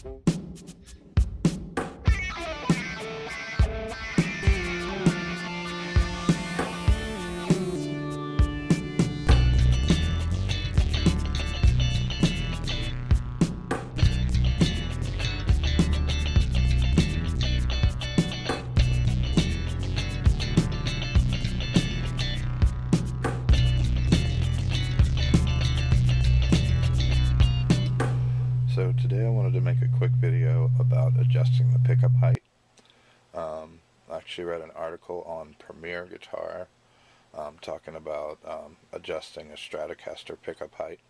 So today I wanted to make a quick video about adjusting the pickup height. I actually read an article on Premier Guitar talking about adjusting a Stratocaster pickup height.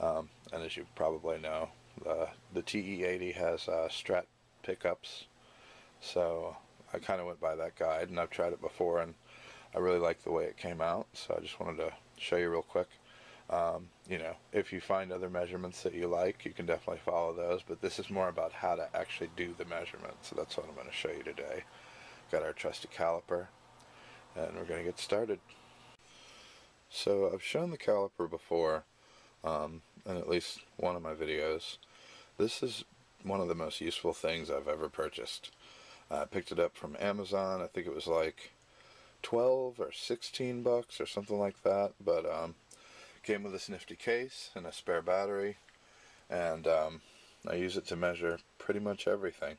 And as you probably know, the TE-80 has Strat pickups. So I kind of went by that guide, and I've tried it before, and I really like the way it came out. So I just wanted to show you real quick. If you find other measurements that you like, you can definitely follow those, but this is more about how to actually do the measurement, so that's what I'm going to show you today. Got our trusty caliper, and we're going to get started. So I've shown the caliper before, in at least one of my videos. This is one of the most useful things I've ever purchased. I picked it up from Amazon. I think it was like 12 or 16 bucks or something like that, but came with this nifty case and a spare battery, and I use it to measure pretty much everything.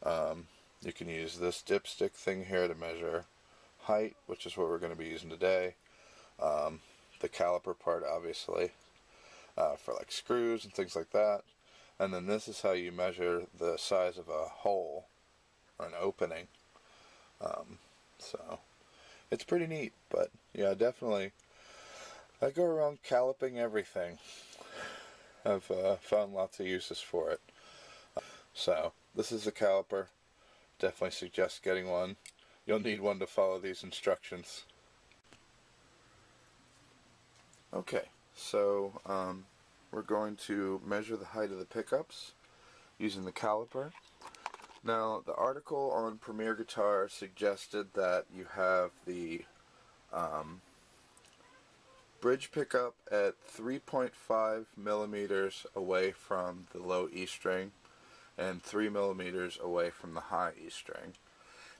You can use this dipstick thing here to measure height, which is what we're going to be using today. The caliper part, obviously, for like screws and things like that. And then this is how you measure the size of a hole or an opening. So it's pretty neat, but yeah, definitely I go around caliping everything. I've found lots of uses for it. So this is the caliper. Definitely suggest getting one. You'll need one to follow these instructions. Okay, so we're going to measure the height of the pickups using the caliper. Now, the article on Premier Guitar suggested that you have the bridge pickup at 3.5 millimeters away from the low E string and 3 millimeters away from the high E string.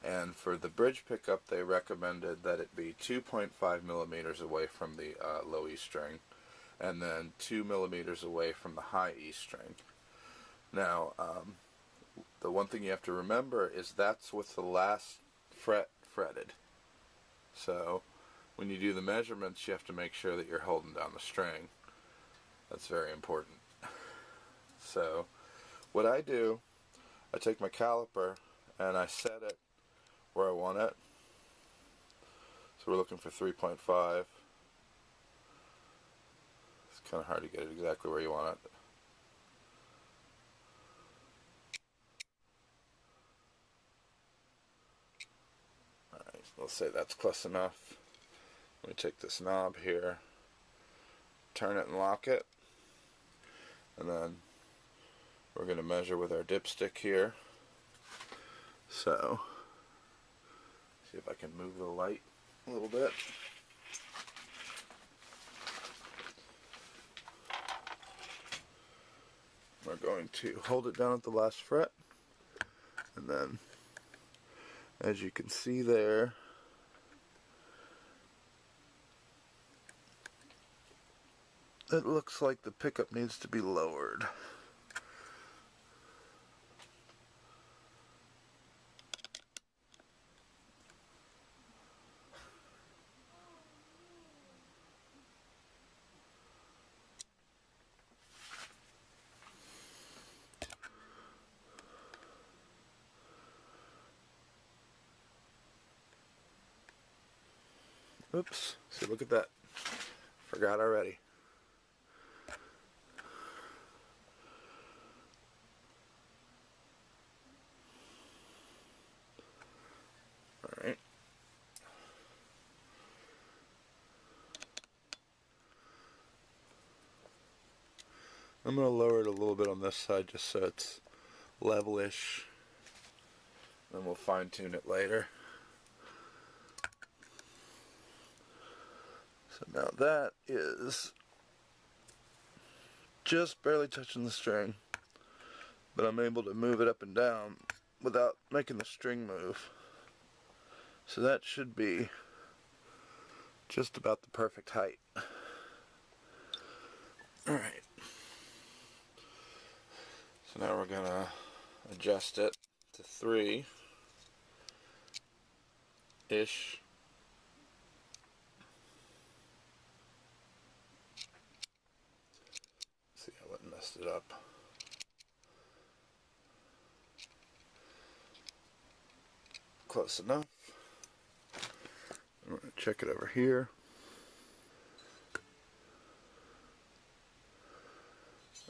And for the bridge pickup, they recommended that it be 2.5 millimeters away from the low E string and then 2 millimeters away from the high E string. Now, the one thing you have to remember is that's with the last fret fretted. So when you do the measurements, you have to make sure that you're holding down the string. That's very important. So what I do, I take my caliper and I set it where I want it. So we're looking for 3.5. It's kind of hard to get it exactly where you want it. Alright, let's say that's close enough. Let me take this knob here, turn it and lock it, and then we're going to measure with our dipstick here. So, see if I can move the light a little bit. We're going to hold it down at the last fret, and then, as you can see there, it looks like the pickup needs to be lowered. Oops, see, look at that. Forgot already. Alright. I'm going to lower it a little bit on this side just so it's levelish. Then we'll fine tune it later. So now that is just barely touching the string. but I'm able to move it up and down without making the string move. So that should be just about the perfect height. Alright. So now we're gonna adjust it to 3-ish. See, I went and messed it up. Close enough. I'm going to check it over here.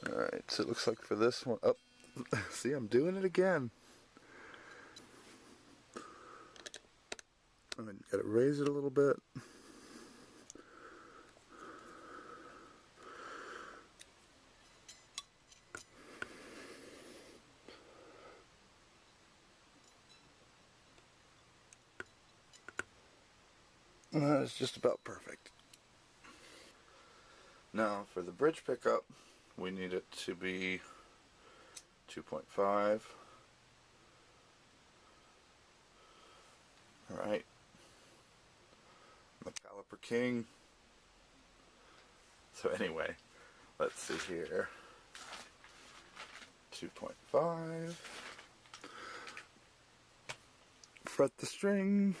Alright, so it looks like for this one, oh, see, I'm doing it again. I mean, gotta raise it a little bit. And that is just about perfect. Now, for the bridge pickup, we need it to be 2.5. Alright. The caliper king. So anyway, let's see here. 2.5. Fret the string.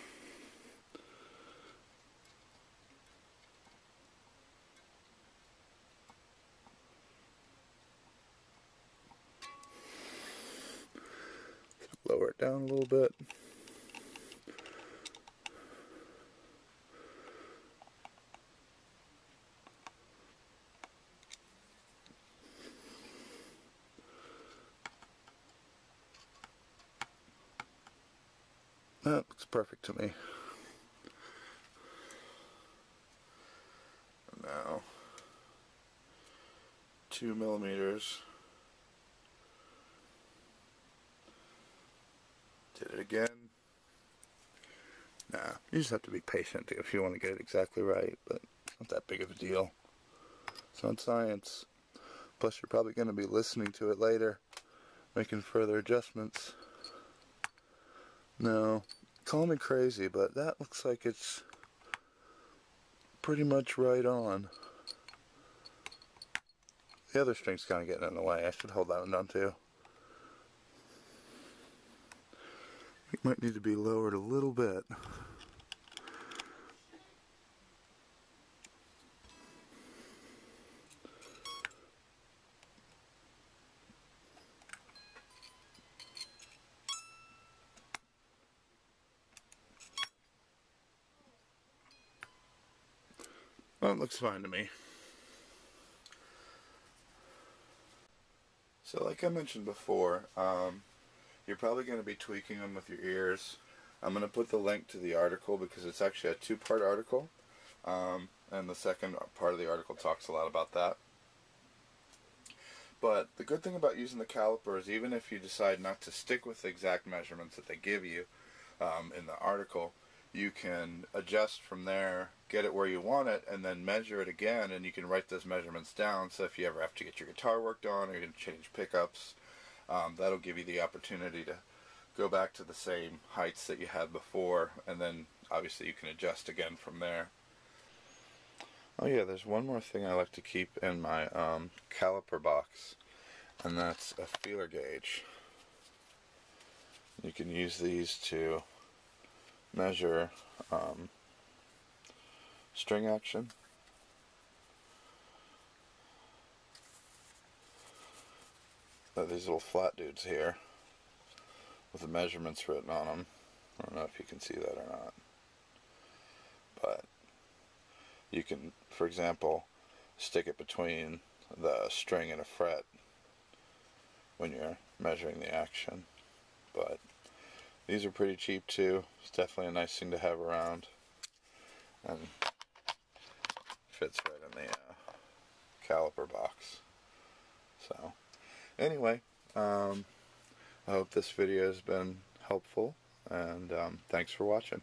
Lower it down a little bit. That looks perfect to me. And now, 2 millimeters. Did it again. Nah, you just have to be patient if you want to get it exactly right, but it's not that big of a deal. It's not science. Plus, you're probably going to be listening to it later, making further adjustments. No, call me crazy, but that looks like it's pretty much right on. The other string's kind of getting in the way. I should hold that one down too. It might need to be lowered a little bit. Well, it looks fine to me. So like I mentioned before, you're probably going to be tweaking them with your ears. I'm going to put the link to the article because it's actually a 2-part article. And the second part of the article talks a lot about that. But the good thing about using the caliper is even if you decide not to stick with the exact measurements that they give you in the article, you can adjust from there, get it where you want it, and then measure it again, and you can write those measurements down. So if you ever have to get your guitar worked on or you're going to change pickups, that'll give you the opportunity to go back to the same heights that you had before, and then obviously you can adjust again from there. Oh yeah, there's one more thing I like to keep in my caliper box, and that's a feeler gauge. You can use these to measure string action. These little flat dudes here with the measurements written on them. I don't know if you can see that or not, but you can, for example, stick it between the string and a fret when you're measuring the action. But these are pretty cheap too. It's definitely a nice thing to have around, and fits right in the caliper box. So anyway, I hope this video has been helpful, and thanks for watching.